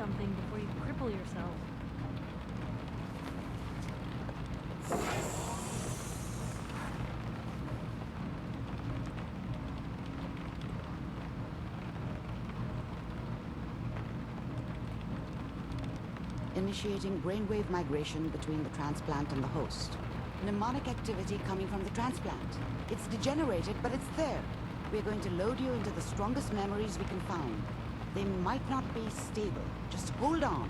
something before you cripple yourself. Initiating brainwave migration between the transplant and the host. Mnemonic activity coming from the transplant. It's degenerated, but it's there. We're going to load you into the strongest memories we can find. They might not be stable. Just hold on.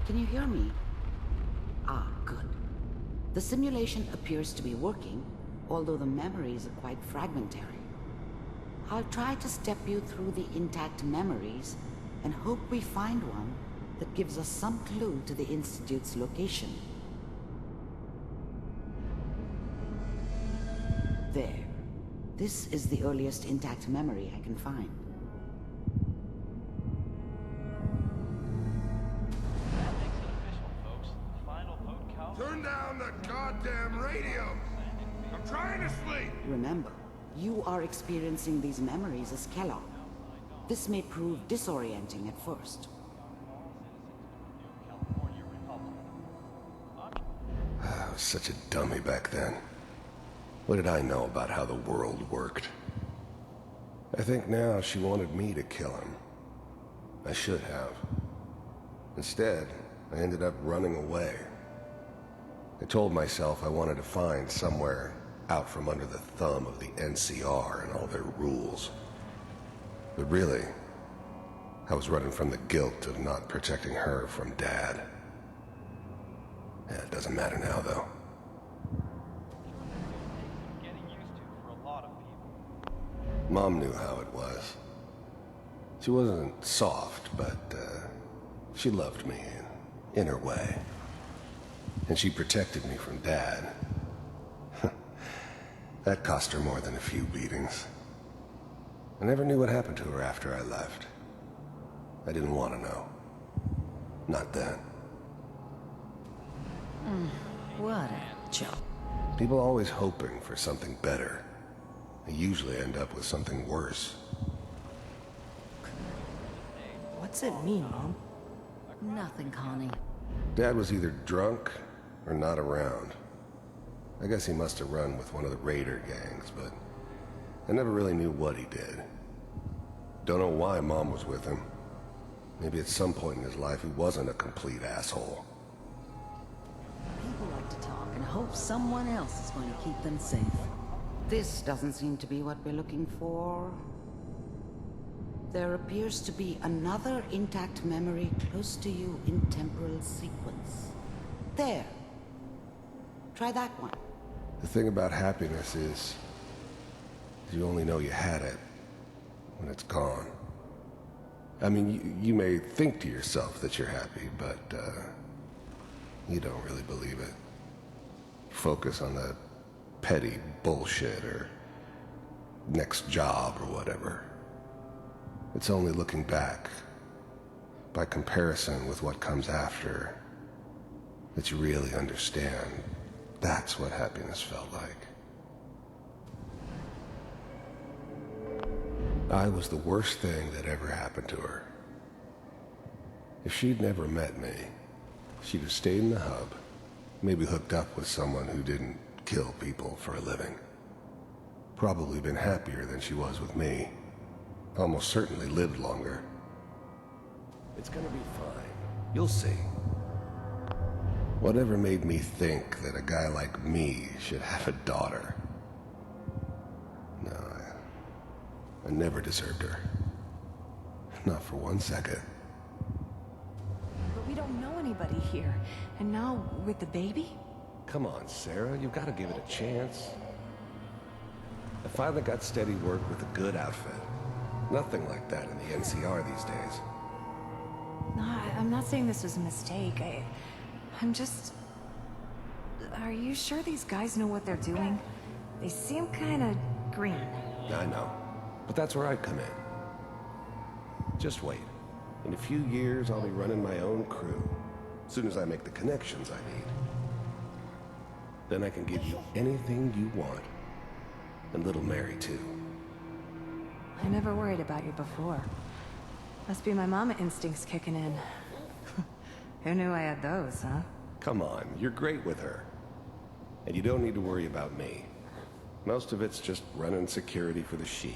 Can you hear me? Ah, good. The simulation appears to be working, although the memories are quite fragmentary. I'll try to step you through the intact memories and hope we find one that gives us some clue to the Institute's location. There. This is the earliest intact memory I can find. Turn down the goddamn radio! I'm trying to sleep! Remember, you are experiencing these memories as Kellogg. This may prove disorienting at first. I was such a dummy back then. What did I know about how the world worked? I think now she wanted me to kill him. I should have. Instead, I ended up running away. I told myself I wanted to find somewhere out from under the thumb of the NCR and all their rules. But really, I was running from the guilt of not protecting her from Dad. Yeah, it doesn't matter now, though. Mom knew how it was. She wasn't soft, but she loved me in her way. And she protected me from Dad. That cost her more than a few beatings. I never knew what happened to her after I left. I didn't want to know. Not then. What a joke. People always hoping for something better. They usually end up with something worse. What's it mean, Mom? Nothing, Connie. Dad was either drunk or not around. I guess he must have run with one of the raider gangs, but I never really knew what he did. Don't know why Mom was with him. Maybe at some point in his life he wasn't a complete asshole. People like to talk and hope someone else is going to keep them safe. This doesn't seem to be what we're looking for. There appears to be another intact memory close to you in temporal sequence. There. Try that one. The thing about happiness is you only know you had it when it's gone. I mean, you may think to yourself that you're happy, but you don't really believe it. Focus on that petty bullshit or next job or whatever. It's only looking back, by comparison with what comes after, that you really understand. That's what happiness felt like. I was the worst thing that ever happened to her. If she'd never met me, she'd have stayed in the hub, maybe hooked up with someone who didn't kill people for a living. Probably been happier than she was with me. Almost certainly lived longer. It's gonna be fine. You'll see. Whatever made me think that a guy like me should have a daughter? No, I never deserved her. Not for 1 second. But we don't know anybody here. And now, with the baby? Come on, Sarah, you've got to give it a chance. I finally got steady work with a good outfit. Nothing like that in the NCR these days. No, I'm not saying this was a mistake. I'm just... Are you sure these guys know what they're doing? They seem kinda green. I know. But that's where I come in. Just wait. In a few years, I'll be running my own crew. As soon as I make the connections I need. Then I can give you anything you want. And little Mary, too. I never worried about you before. Must be my mama instincts kicking in. Who knew I had those, huh? Come on, you're great with her. And you don't need to worry about me. Most of it's just running security for the sheath.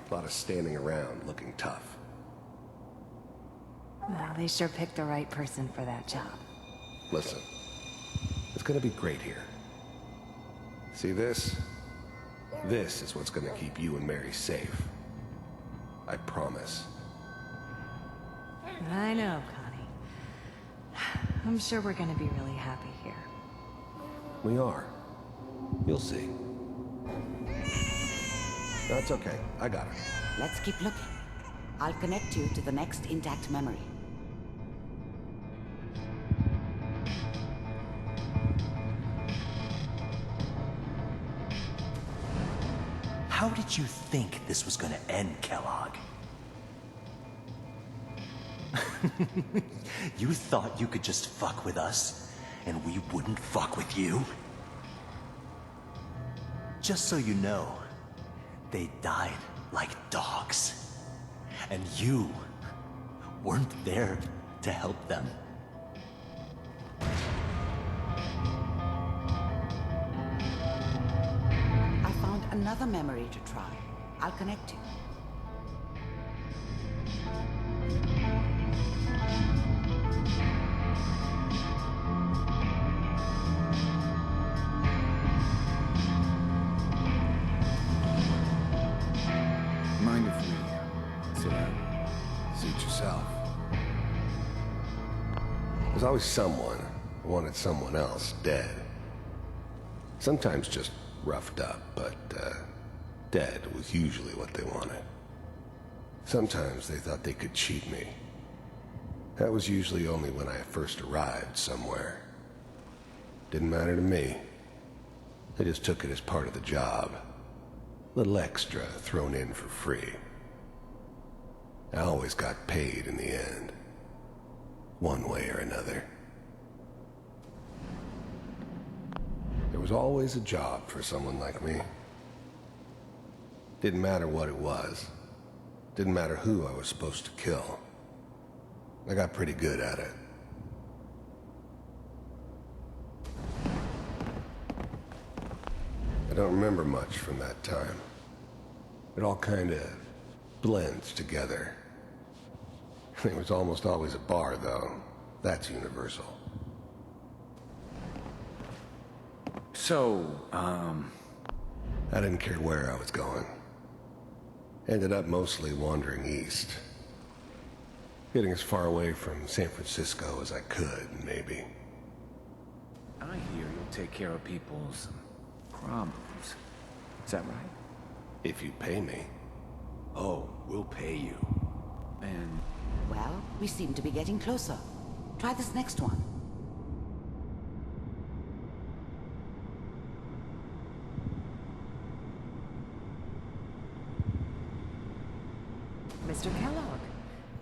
A lot of standing around looking tough. Well, they sure picked the right person for that job. Listen, it's gonna be great here. See this? This is what's gonna keep you and Mary safe. I promise. I know, Connie. I'm sure we're gonna be really happy here. We are. You'll see. That's okay. I got it. Let's keep looking. I'll connect you to the next intact memory. How did you think this was gonna end, Kellogg? You thought you could just fuck with us, and we wouldn't fuck with you? Just so you know, they died like dogs. And you weren't there to help them. I found another memory to try. I'll connect you. Mind if we sit down? Suit yourself. There's always someone who wanted someone else dead. Sometimes just roughed up, but dead was usually what they wanted. Sometimes they thought they could cheat me. That was usually only when I first arrived somewhere. Didn't matter to me. They just took it as part of the job. Little extra thrown in for free. I always got paid in the end. One way or another. There was always a job for someone like me. Didn't matter what it was. Didn't matter who I was supposed to kill. I got pretty good at it. I don't remember much from that time. It all kind of blends together. There was almost always a bar, though. That's universal. So, I didn't care where I was going. Ended up mostly wandering east. Getting as far away from San Francisco as I could, maybe. I hear you'll take care of people's problems. Is that right? If you pay me. Oh, we'll pay you. And Well, we seem to be getting closer. Try this next one. Mr. Kellogg,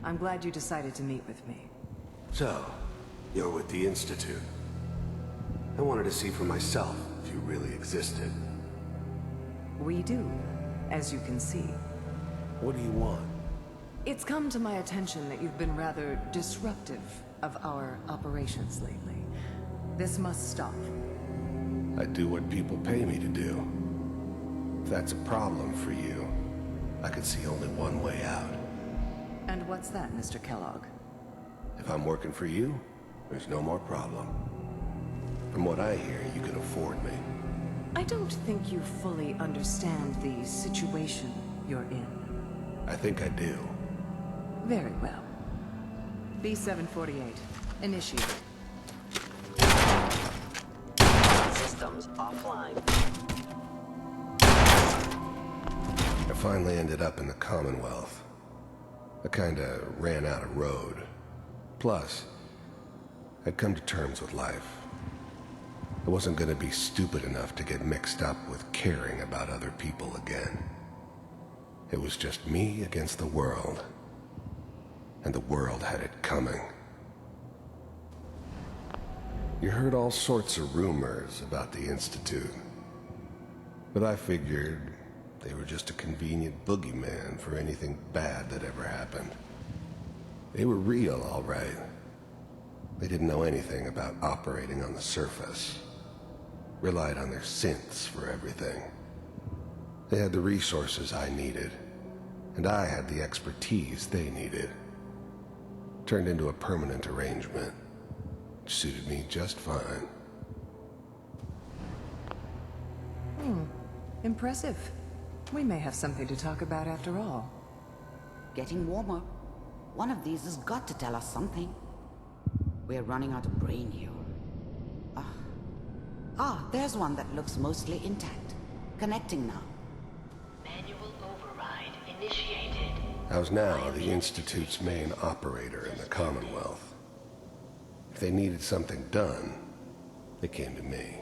I'm glad you decided to meet with me. So, you're with the Institute. I wanted to see for myself if you really existed. We do, as you can see. What do you want? It's come to my attention that you've been rather disruptive of our operations lately. This must stop. I do what people pay me to do. If that's a problem for you, I could see only one way out. And what's that, Mr. Kellogg? If I'm working for you, there's no more problem. From what I hear, you can afford me. I don't think you fully understand the situation you're in. I think I do. Very well. B-748, initiate. Systems offline. I finally ended up in the Commonwealth. I kinda ran out of road. Plus, I'd come to terms with life. I wasn't gonna be stupid enough to get mixed up with caring about other people again. It was just me against the world. And the world had it coming. You heard all sorts of rumors about the Institute. But I figured they were just a convenient boogeyman for anything bad that ever happened. They were real, all right. They didn't know anything about operating on the surface. Relied on their synths for everything. They had the resources I needed, and I had the expertise they needed. Turned into a permanent arrangement, which suited me just fine. Impressive. We may have something to talk about after all. Getting warmer. One of these has got to tell us something. We're running out of brain here. There's one that looks mostly intact. Connecting now. Manual override initiated. I was now the Institute's main operator in the Commonwealth. If they needed something done, they came to me.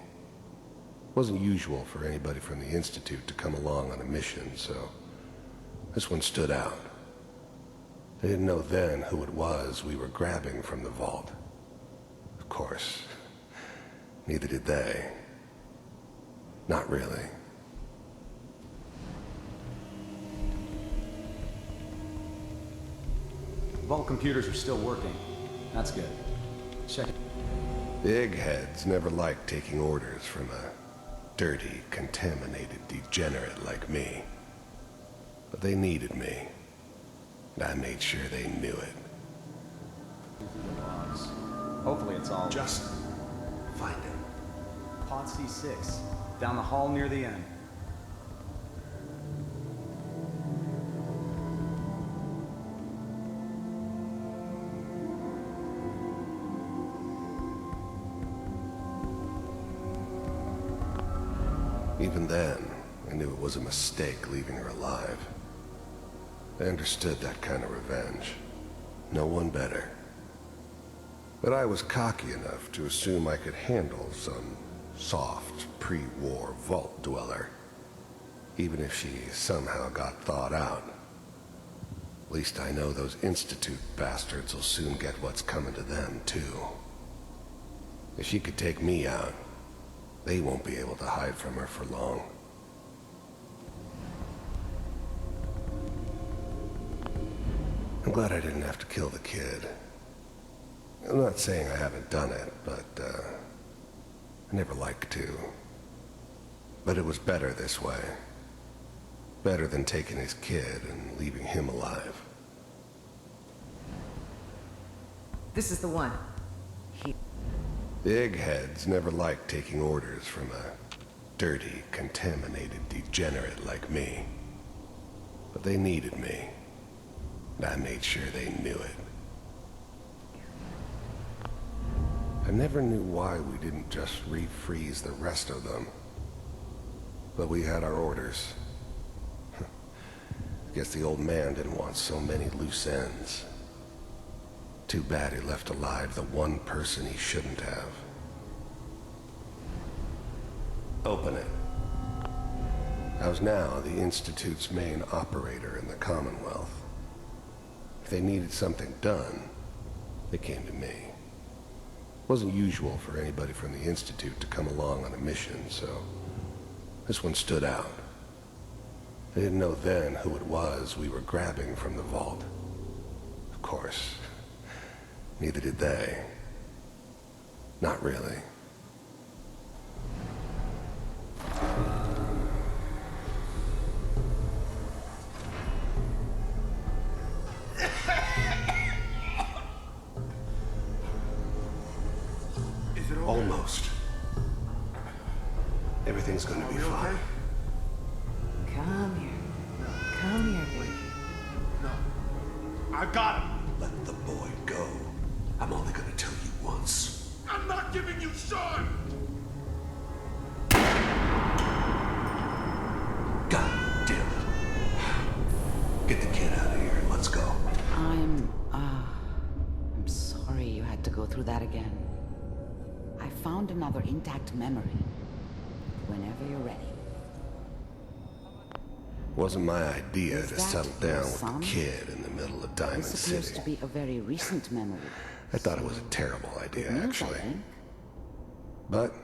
It wasn't usual for anybody from the Institute to come along on a mission, so this one stood out. They didn't know then who it was we were grabbing from the vault. Of course, neither did they. Not really. Vault computers are still working. That's good. Check it. The eggheads never liked taking orders from a dirty, contaminated degenerate like me. But they needed me, and I made sure they knew it. Hopefully it's all... Just find him. Pod C6, down the hall near the end. Even then, I knew it was a mistake leaving her alive. I understood that kind of revenge. No one better. But I was cocky enough to assume I could handle some soft, pre-war vault dweller, even if she somehow got thawed out. At least I know those Institute bastards will soon get what's coming to them, too. If she could take me out, they won't be able to hide from her for long. I'm glad I didn't have to kill the kid. I'm not saying I haven't done it, but, I never liked to. But it was better this way. Better than taking his kid and leaving him alive. This is the one. The eggheads never liked taking orders from a dirty, contaminated degenerate like me. But they needed me, and I made sure they knew it. I never knew why we didn't just refreeze the rest of them. But we had our orders. Guess the old man didn't want so many loose ends. Too bad he left alive the one person he shouldn't have. Open it. I was now the Institute's main operator in the Commonwealth. If they needed something done, they came to me. It wasn't usual for anybody from the Institute to come along on a mission, so this one stood out. They didn't know then who it was we were grabbing from the vault. Of course, neither did they. Not really. Almost. Everything's gonna be fine. Come here. Come here, baby. No. I got him. Let the boy go. I'm only gonna tell you once. I'm not giving you Sean. God damn it. Get the kid out of here and let's go. I'm sorry you had to go through that again. I found another intact memory. Whenever you're ready. Wasn't my idea Is to that settle down your with son? the kid in the middle of Diamond This appears City. to be a very recent memory. I thought it was a terrible idea, Good news, I actually. think. But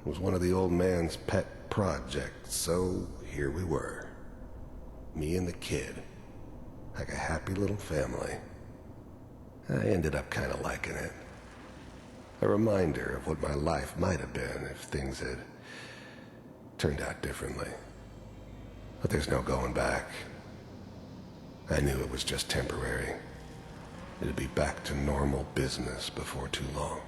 it was one of the old man's pet projects, so here we were. Me and the kid. Like a happy little family. I ended up kind of liking it. A reminder of what my life might have been if things had turned out differently. But there's no going back. I knew it was just temporary. It'd be back to normal business before too long.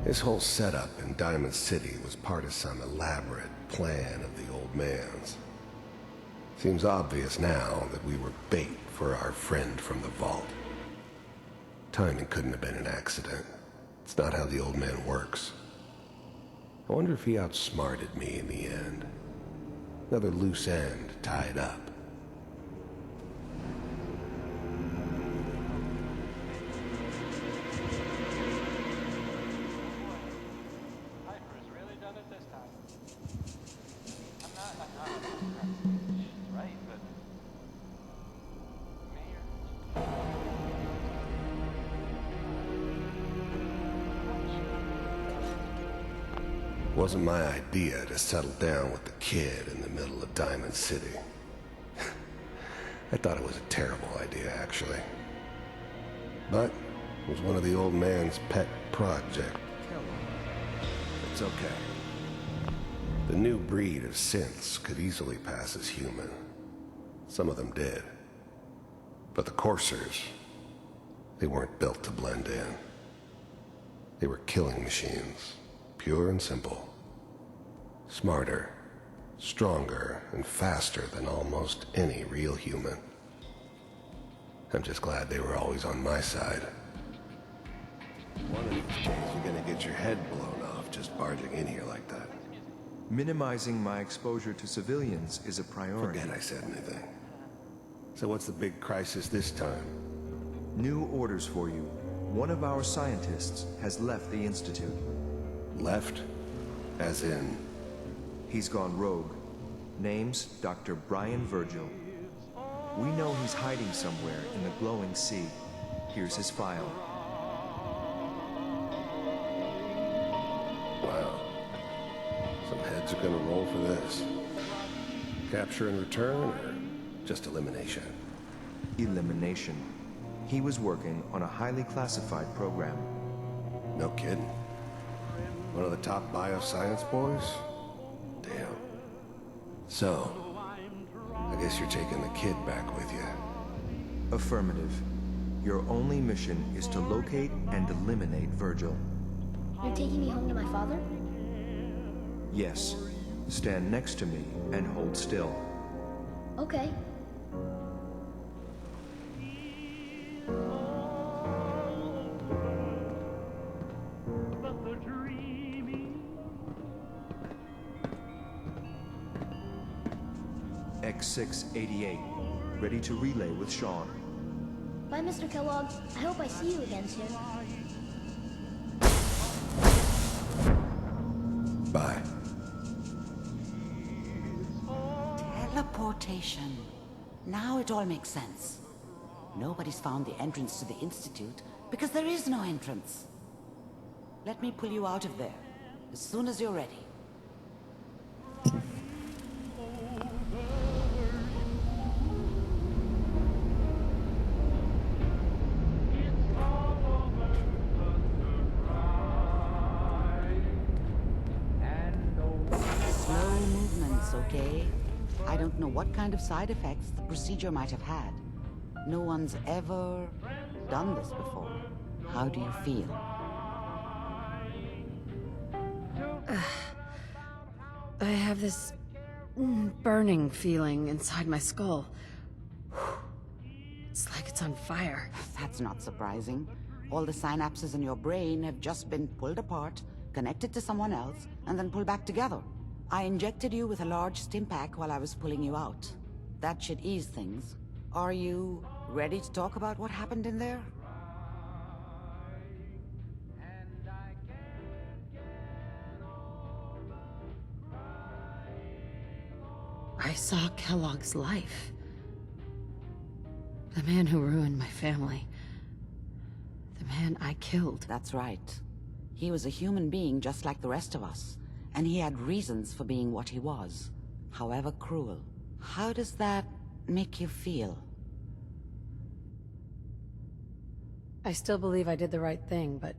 This whole setup in Diamond City was part of some elaborate plan of the old man's. Seems obvious now that we were bait for our friend from the vault. Timing couldn't have been an accident. It's not how the old man works. I wonder if he outsmarted me in the end. Another loose end tied up. It wasn't my idea to settle down with the kid in the middle of Diamond City. I thought it was a terrible idea, actually. But it was one of the old man's pet projects. It's okay. The new breed of synths could easily pass as human. Some of them did. But the coursers, they weren't built to blend in. They were killing machines. Pure and simple. Smarter, stronger, and faster than almost any real human. I'm just glad they were always on my side. One of these days you're gonna get your head blown off just barging in here like that. Minimizing my exposure to civilians is a priority. Forget I said anything. So what's the big crisis this time? New orders for you. One of our scientists has left the Institute. Left? As in? He's gone rogue. Name's Dr. Brian Virgil. We know he's hiding somewhere in the glowing sea. Here's his file. Wow. Some heads are gonna roll for this. Capture and return, or just elimination? Elimination. He was working on a highly classified program. No kidding. One of the top bioscience boys? Damn. So, I guess you're taking the kid back with you. Affirmative. Your only mission is to locate and eliminate Virgil. You're taking me home to my father? Yes. Stand next to me and hold still. Okay. X688, ready to relay with Sean. Bye, Mr. Kellogg. I hope I see you again soon. Bye. Teleportation. Now it all makes sense. Nobody's found the entrance to the Institute because there is no entrance. Let me pull you out of there as soon as you're ready. Slow movements, okay? I don't know what kind of side effects the procedure might have had. No one's ever done this before. How do you feel? I have this burning feeling inside my skull. It's like it's on fire. That's not surprising. All the synapses in your brain have just been pulled apart, connected to someone else, and then pulled back together. I injected you with a large stim pack while I was pulling you out. That should ease things. Are you ready to talk about what happened in there? I saw Kellogg's life. The man who ruined my family. The man I killed. That's right. He was a human being just like the rest of us, and he had reasons for being what he was, however cruel. How does that make you feel? I still believe I did the right thing, but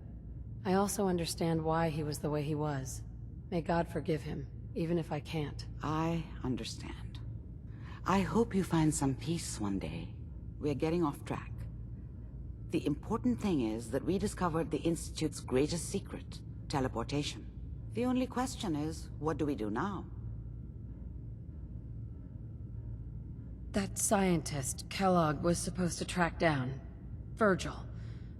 I also understand why he was the way he was. May God forgive him, even if I can't. I understand. I hope you find some peace one day. We're getting off track. The important thing is that we discovered the Institute's greatest secret, teleportation. The only question is, what do we do now? That scientist, Kellogg, was supposed to track down Virgil.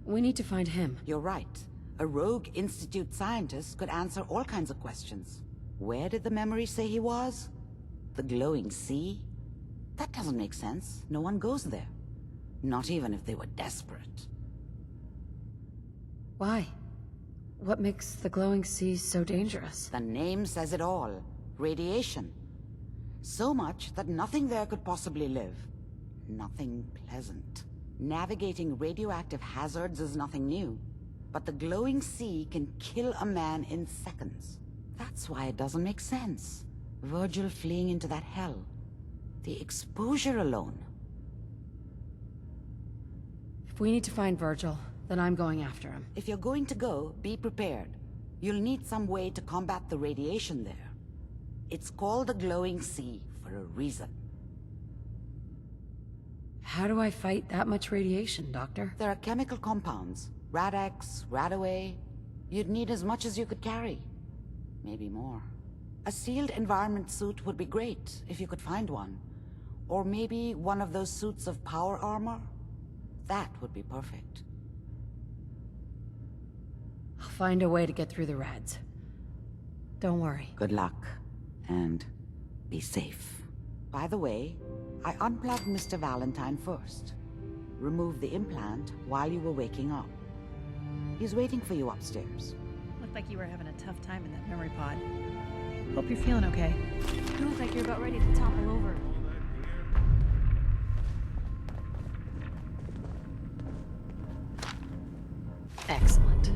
We need to find him. You're right. A rogue Institute scientist could answer all kinds of questions. Where did the memory say he was? The glowing sea? That doesn't make sense. No one goes there. Not even if they were desperate. Why? What makes the glowing sea so dangerous? The name says it all. Radiation. So much that nothing there could possibly live. Nothing pleasant. Navigating radioactive hazards is nothing new. But the glowing sea can kill a man in seconds. That's why it doesn't make sense. Virgil fleeing into that hell. The exposure alone. If we need to find Virgil, then I'm going after him. If you're going to go, be prepared. You'll need some way to combat the radiation there. It's called the glowing sea for a reason. How do I fight that much radiation, Doctor? There are chemical compounds. Rad-X, Radaway. You'd need as much as you could carry. Maybe more. A sealed environment suit would be great, if you could find one. Or maybe one of those suits of power armor? That would be perfect. I'll find a way to get through the rads. Don't worry. Good luck. And be safe. By the way, I unplugged Mr. Valentine first. Removed the implant while you were waking up. He's waiting for you upstairs. Looked like you were having a tough time in that memory pod. Hope you're feeling okay. You look like you're about ready to topple over. Excellent.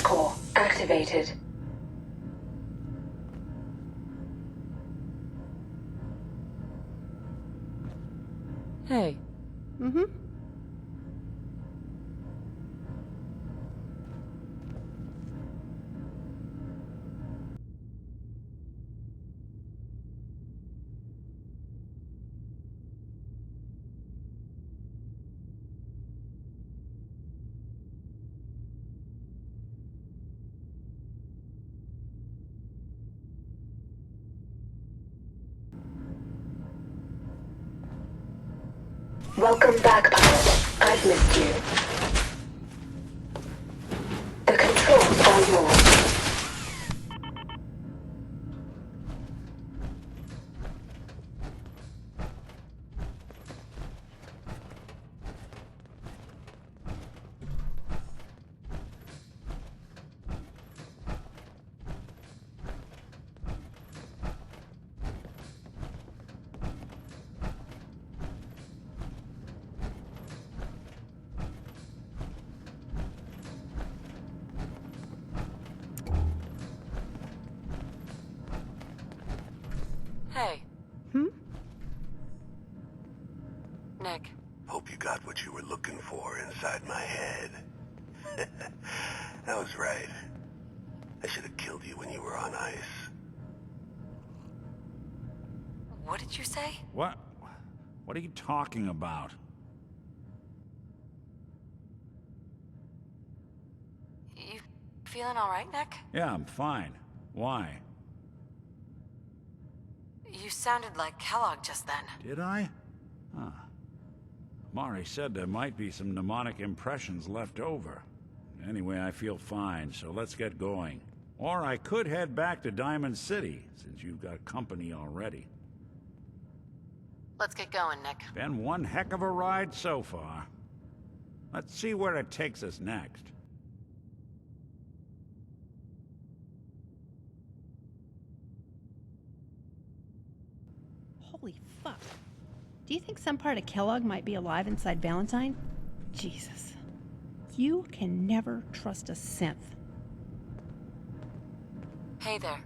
Core activated. Hey. Mm-hmm. Welcome back, pilot. I've missed you. The controls are yours. Hey. Nick. Hope you got what you were looking for inside my head. That was right. I should have killed you when you were on ice. What did you say? What? What are you talking about? You feeling all right, Nick? Yeah, I'm fine. Why? You sounded like Kellogg just then. Did I? Huh. Mari said there might be some mnemonic impressions left over. Anyway, I feel fine, so let's get going. Or I could head back to Diamond City, since you've got company already. Let's get going, Nick. Been one heck of a ride so far. Let's see where it takes us next. Holy fuck. Do you think some part of Kellogg might be alive inside Valentine? Jesus. You can never trust a synth. Hey there.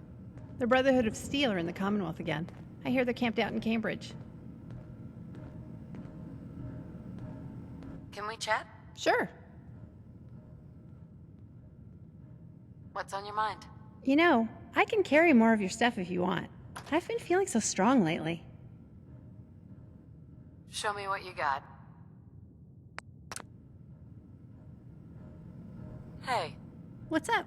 The Brotherhood of Steel are in the Commonwealth again. I hear they're camped out in Cambridge. Can we chat? Sure. What's on your mind? You know, I can carry more of your stuff if you want. I've been feeling so strong lately. Show me what you got. Hey. What's up?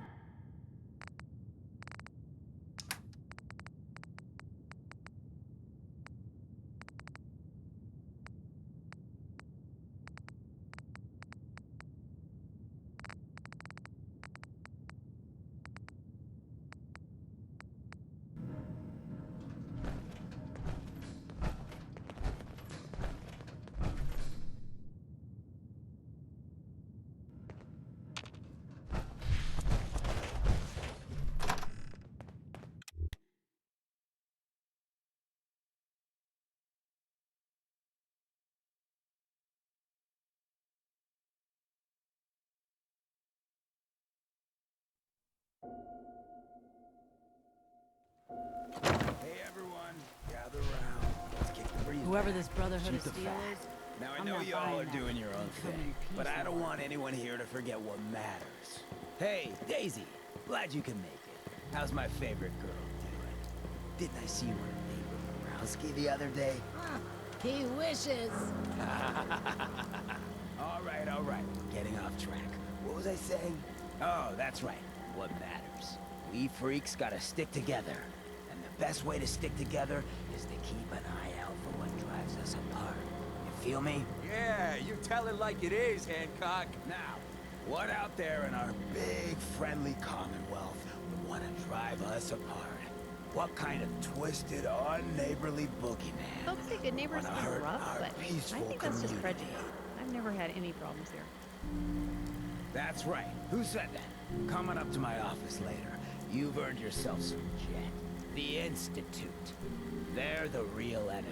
Hey everyone, gather around. Let's kick the breeze. Whoever back. this Brotherhood of Shoot the Steel facts. is, Now I I'm know not you all buying are that. doing your own thing, but I don't want anyone here to forget what matters. Hey, Daisy, glad you can make it. How's my favorite girl doing? Didn't I see you on a date with Borowski the other day? He wishes. All right. Getting off track. What was I saying? Oh, that's right. What matters. We freaks gotta stick together. And the best way to stick together is to keep an eye out for what drives us apart. You feel me? Yeah, you tell it like it is, Hancock. Now, what out there in our big, friendly Commonwealth would want to drive us apart? What kind of twisted, unneighborly boogeyman? Folks say good neighbors wanna are hurt rough, our but I peaceful think that's just community? prejudice. I've never had any problems here. That's right. Who said that? Coming up to my office later. You've earned yourself some jet. The Institute. They're the real enemy.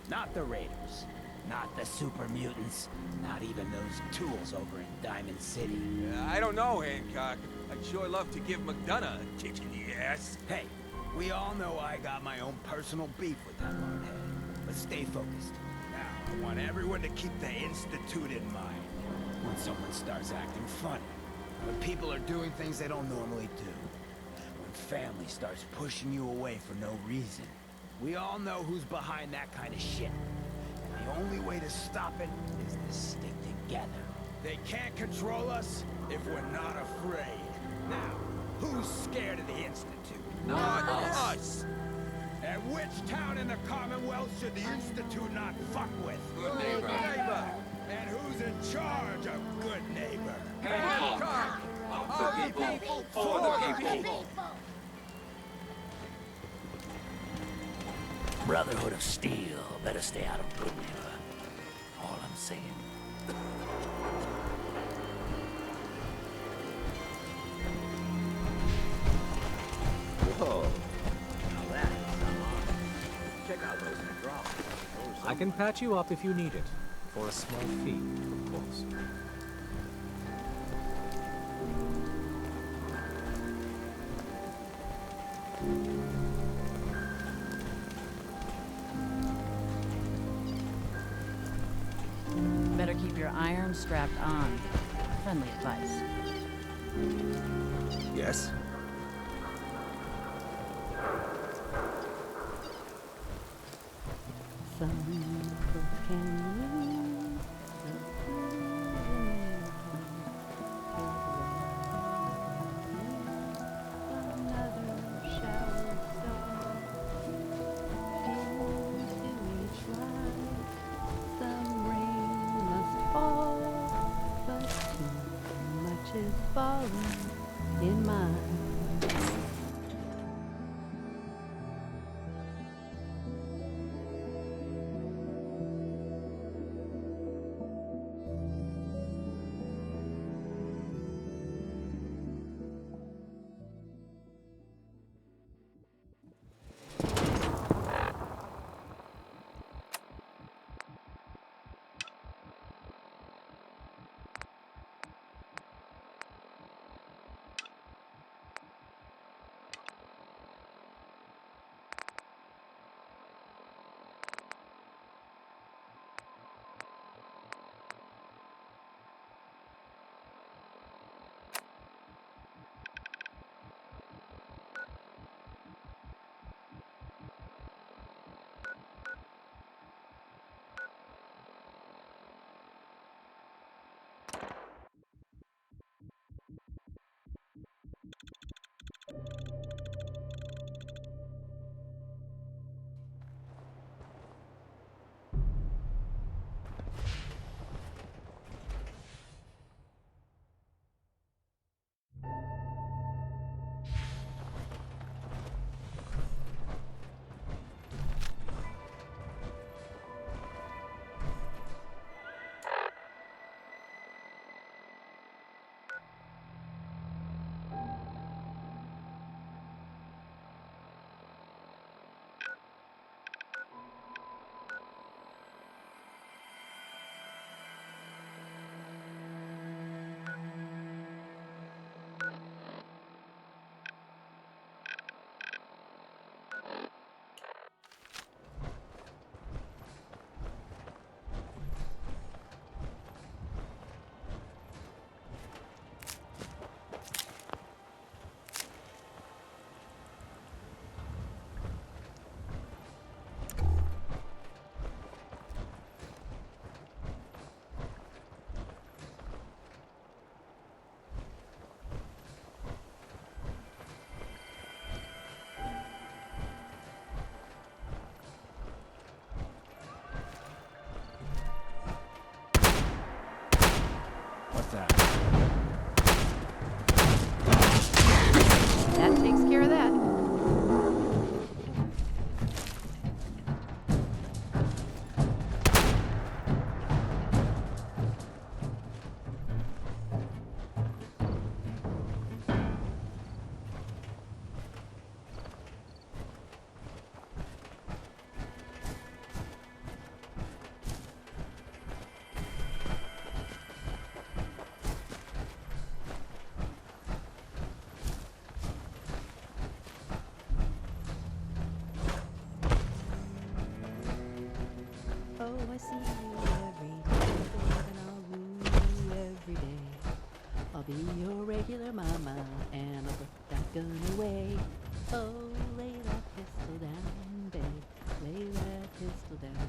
Not the Raiders. Not the super mutants. Not even those tools over in Diamond City. I don't know, Hancock. I'd sure love to give McDonough a kick in the ass. Hey, we all know I got my own personal beef with that hardhead. But stay focused. Now, I want everyone to keep the Institute in mind. When someone starts acting funny. When people are doing things they don't normally do. When family starts pushing you away for no reason. We all know who's behind that kind of shit. And the only way to stop it is to stick together. They can't control us if we're not afraid. Now, who's scared of the Institute? Not us. And which town in the Commonwealth should the Institute not fuck with? Good neighbor. And who's in charge of good neighbor? Hancock. Of the people, for the people. Brotherhood of Steel better stay out of good neighbor. All I'm saying. Whoa. Now that is some art. Check out those hydraulics. I can patch you up if you need it. For a small fee, of course. Better keep your iron strapped on. Friendly advice. Yes? In mine. see you every day, and I'll woo you every day. I'll be your regular mama, and I'll put that gun away. Oh, lay that pistol down, babe. Lay that pistol down.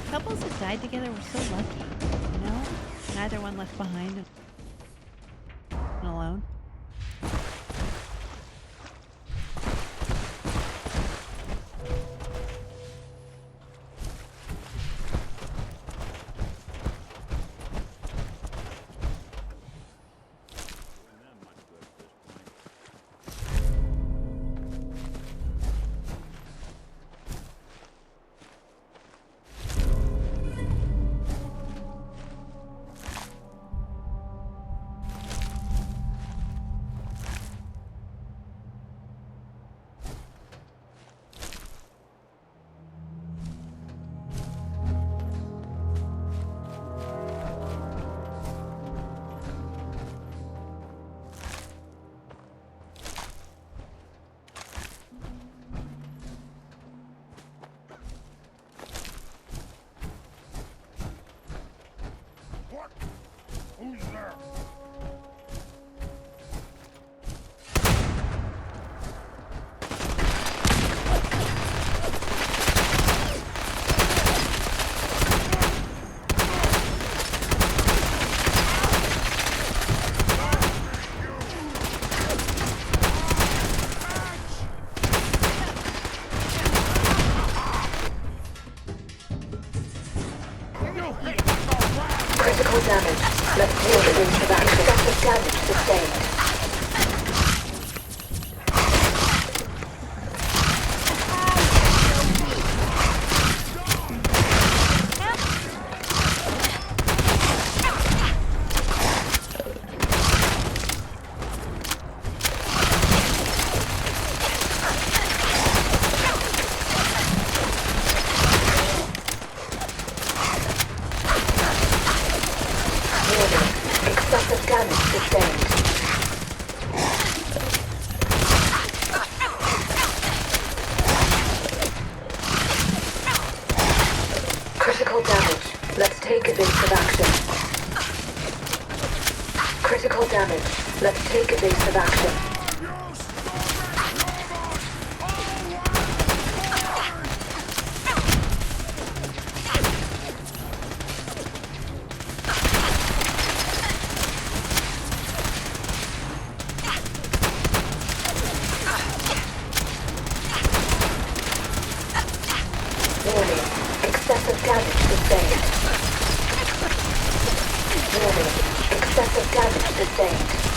Couples that died together were so lucky, you know? Neither one left behind and alone. Who's there? Critical damage. Material interaction. Excessive damage sustained. damage. Let's take evasive action. Warning. Excessive damage sustained. Warning. Excessive damage sustained.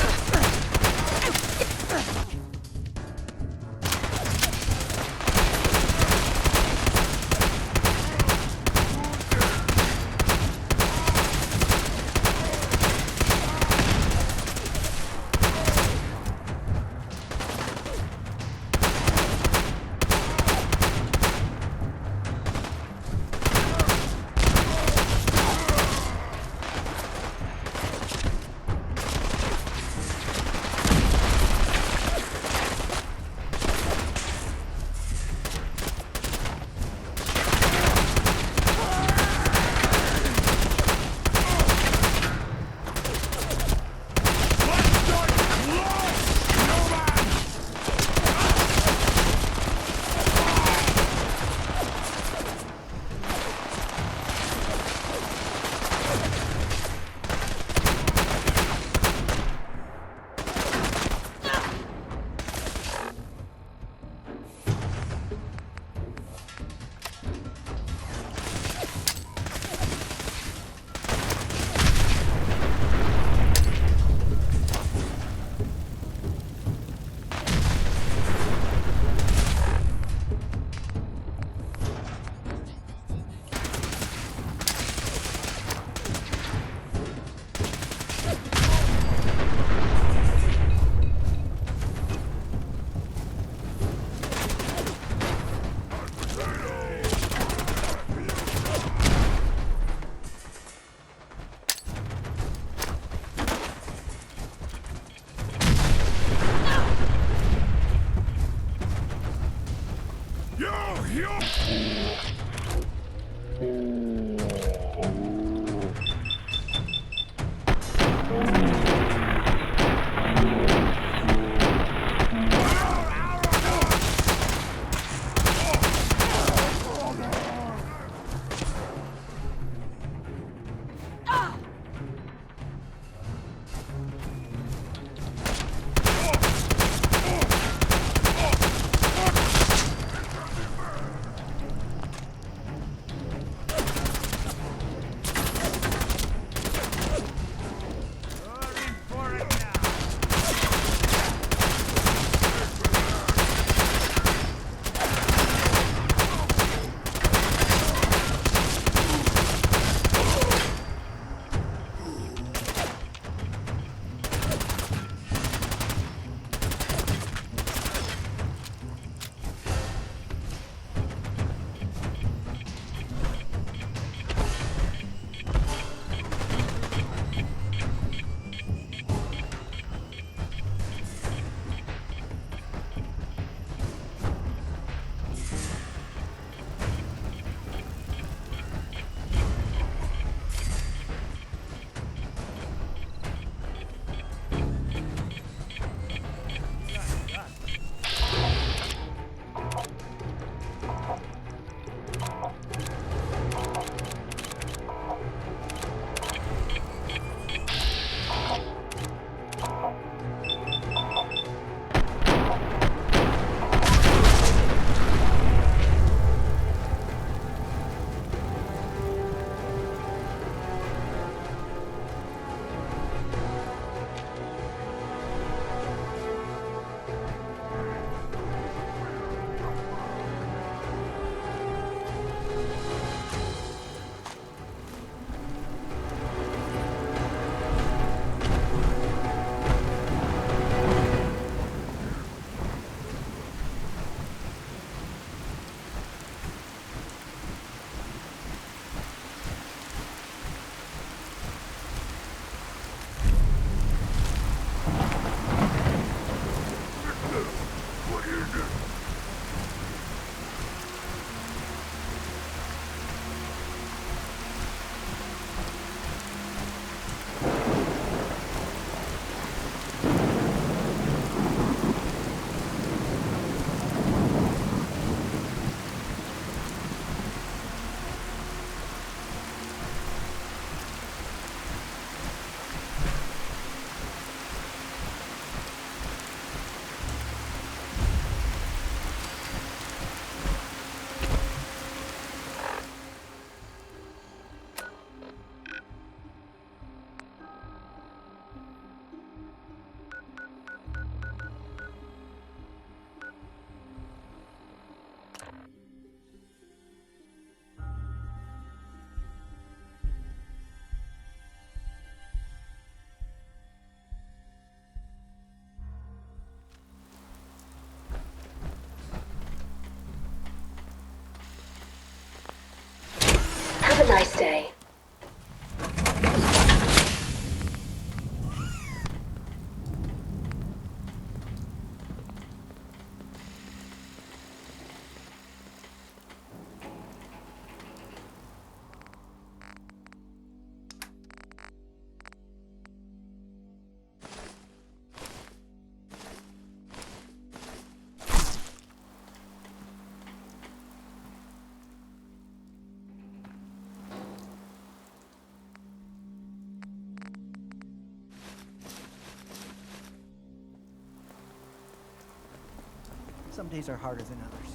Some days are harder than others.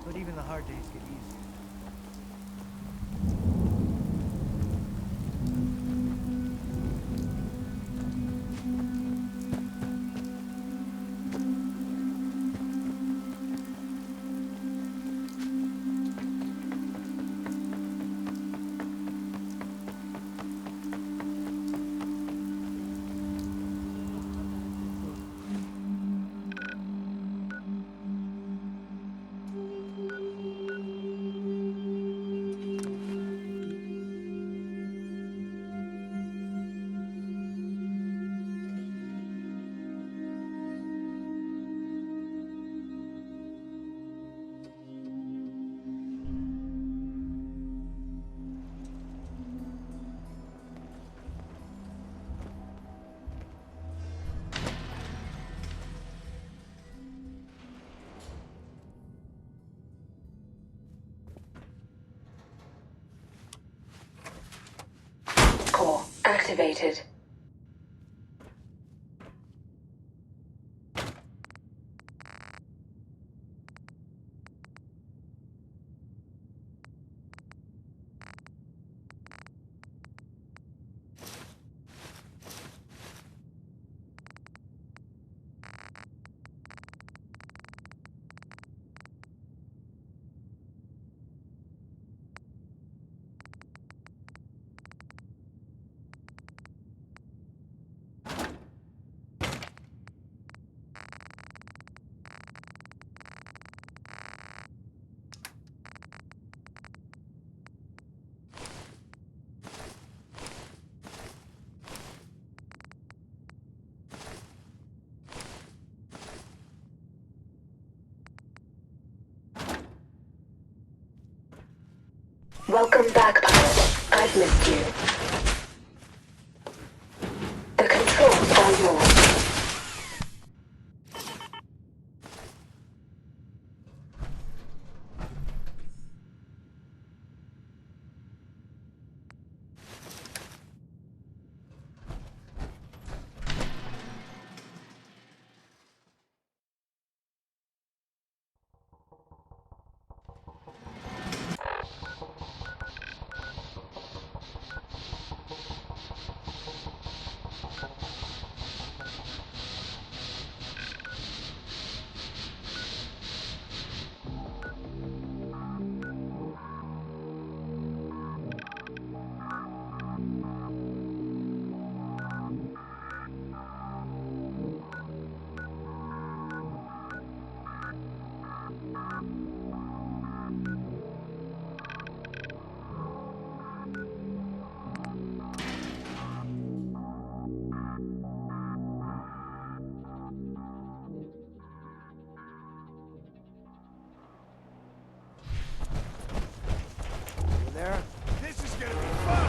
But even the hard days get easier. Core activated. Welcome back, pilot. I've missed you. The controls are yours. There? This is gonna be fun!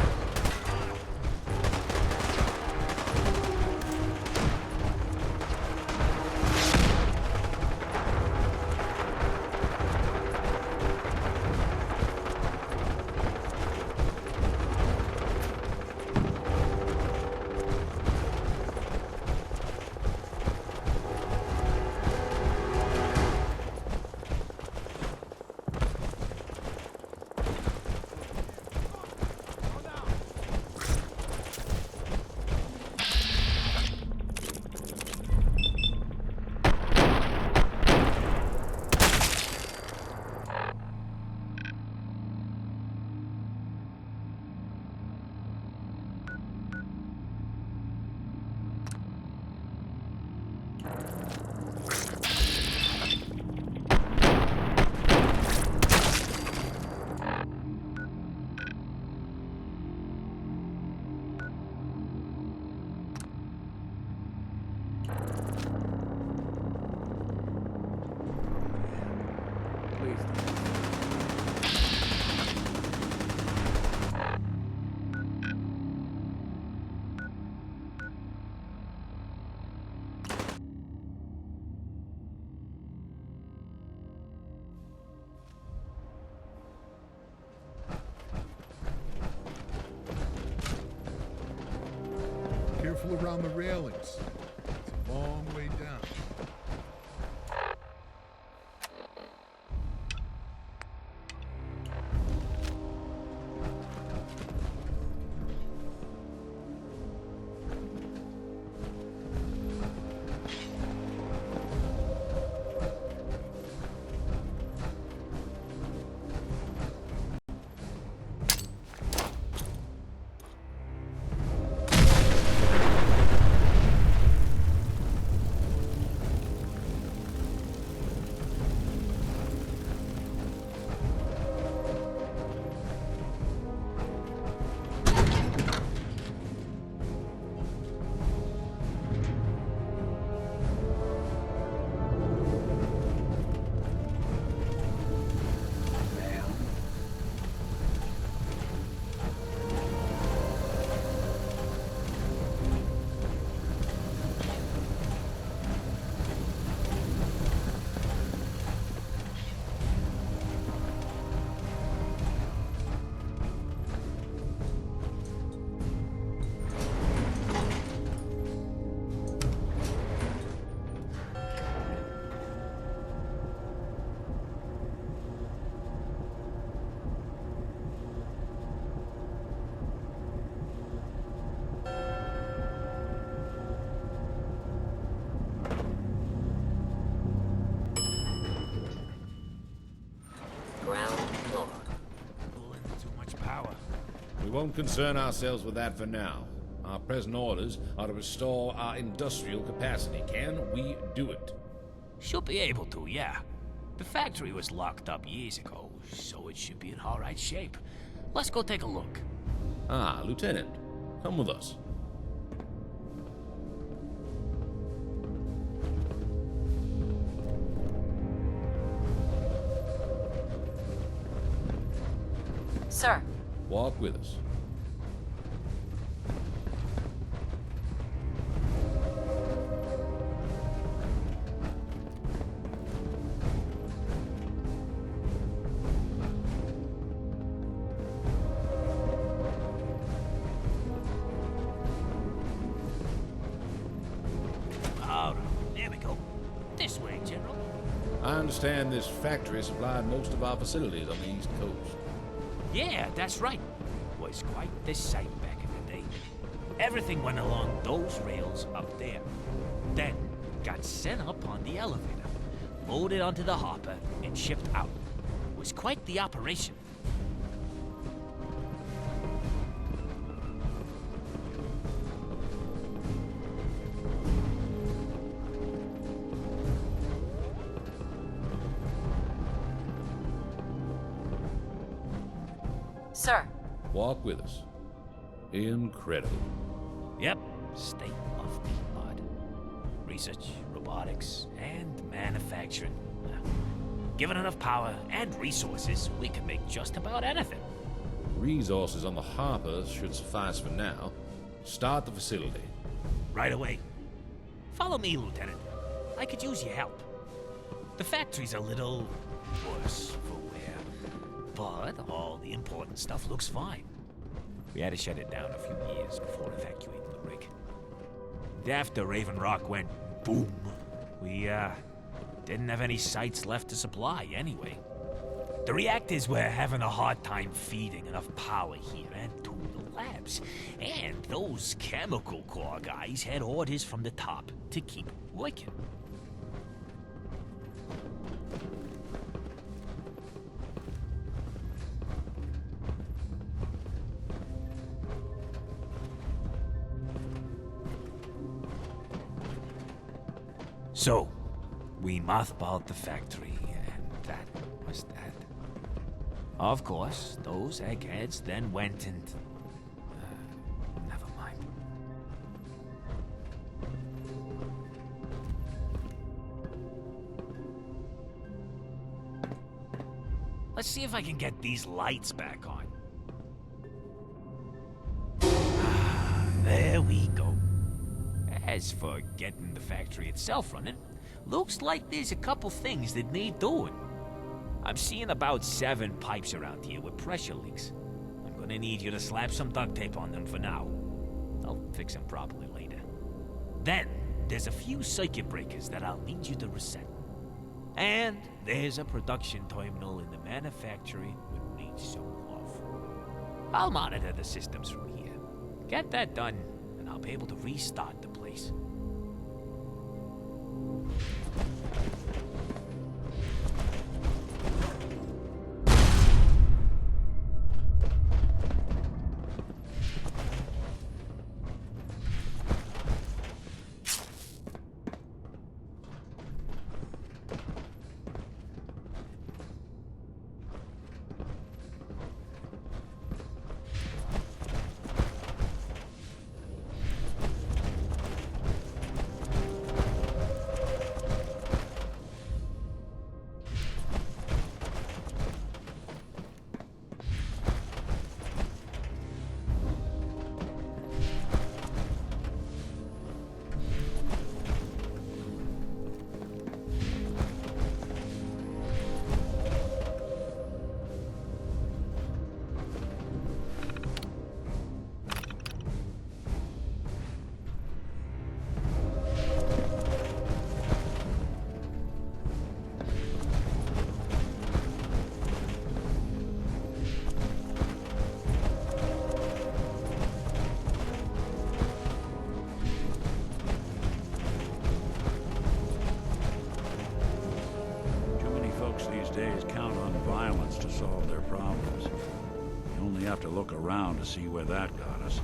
Careful around the railings. It's a long way down. won't concern ourselves with that for now. Our present orders are to restore our industrial capacity. Can we do it? Should be able to, yeah. The factory was locked up years ago, so it should be in all right shape. Let's go take a look. Ah, Lieutenant. Come with us. Sir. Walk with us. There we go. This way, General. I understand this factory supplied most of our facilities on the East Coast. Yeah, that's right. Was quite the sight back in the day. Everything went along those rails up there. Then got sent up on the elevator, loaded onto the hopper, and shipped out. Was quite the operation. Sir. Walk with us. Incredible. Yep, state of the art. Research, robotics, and manufacturing. Given enough power and resources, we can make just about anything. Resources on the hoppers should suffice for now. Start the facility. Right away. Follow me, Lieutenant. I could use your help. The factory's a little worse for wear, but all the important stuff looks fine. We had to shut it down a few years before evacuating the rig. After Raven Rock went boom, we didn't have any sites left to supply anyway. The reactors were having a hard time feeding enough power here and to the labs. And those chemical core guys had orders from the top to keep working. So, we mothballed the factory, and that was that. Of course, those eggheads then went and... never mind. Let's see if I can get these lights back on. There we go. As for getting the factory itself running, looks like there's a couple things that need doing. I'm seeing about 7 pipes around here with pressure leaks. I'm gonna need you to slap some duct tape on them for now. I'll fix them properly later. Then, there's a few circuit breakers that I'll need you to reset. And there's a production terminal in the manufacturing that needs some love. I'll monitor the systems from here. Get that done, and I'll be able to restart the place. These days count on violence to solve their problems. The only have to look around to see where that got us.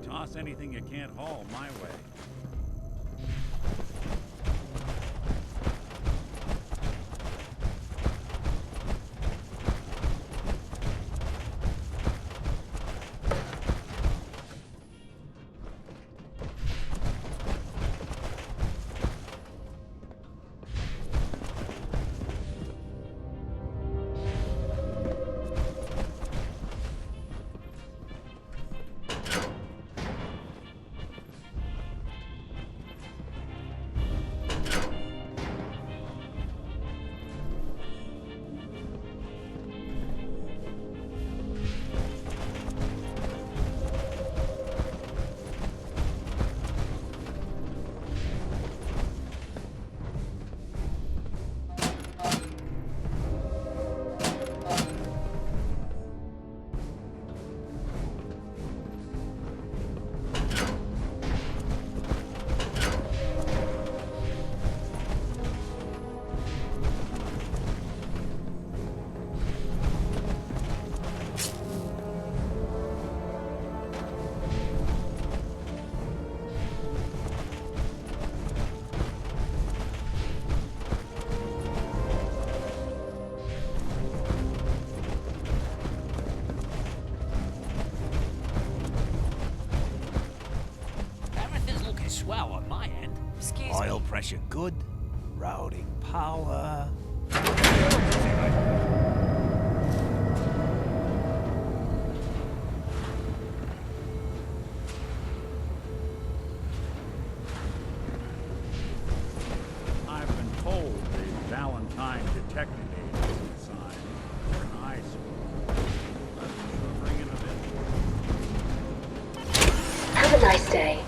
Toss anything you can't haul my way. Swell on my end. Excuse Oil me. pressure good. Routing power. I've been told the Valentine detecting agency sign for an eye school. That's sure ringing a bit. Have a nice day.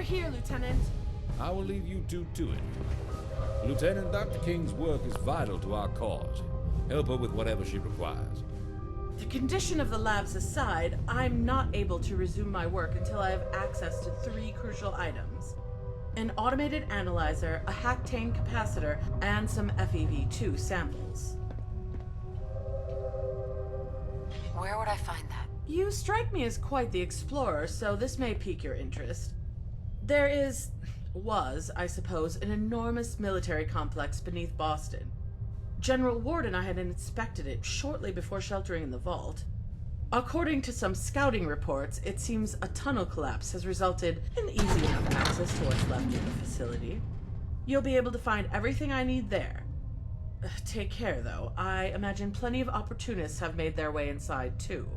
here, Lieutenant. I will leave you two to it. Lieutenant, Dr. King's work is vital to our cause. Help her with whatever she requires. The condition of the labs aside, I'm not able to resume my work until I have access to 3 crucial items. An automated analyzer, a hactane capacitor, and some FEV2 samples. Where would I find that? You strike me as quite the explorer, so this may pique your interest. There was, I suppose, an enormous military complex beneath Boston. General Ward and I had inspected it shortly before sheltering in the vault. According to some scouting reports, it seems a tunnel collapse has resulted in easy enough access to what's left of the facility. You'll be able to find everything I need there. Take care, though. I imagine plenty of opportunists have made their way inside, too.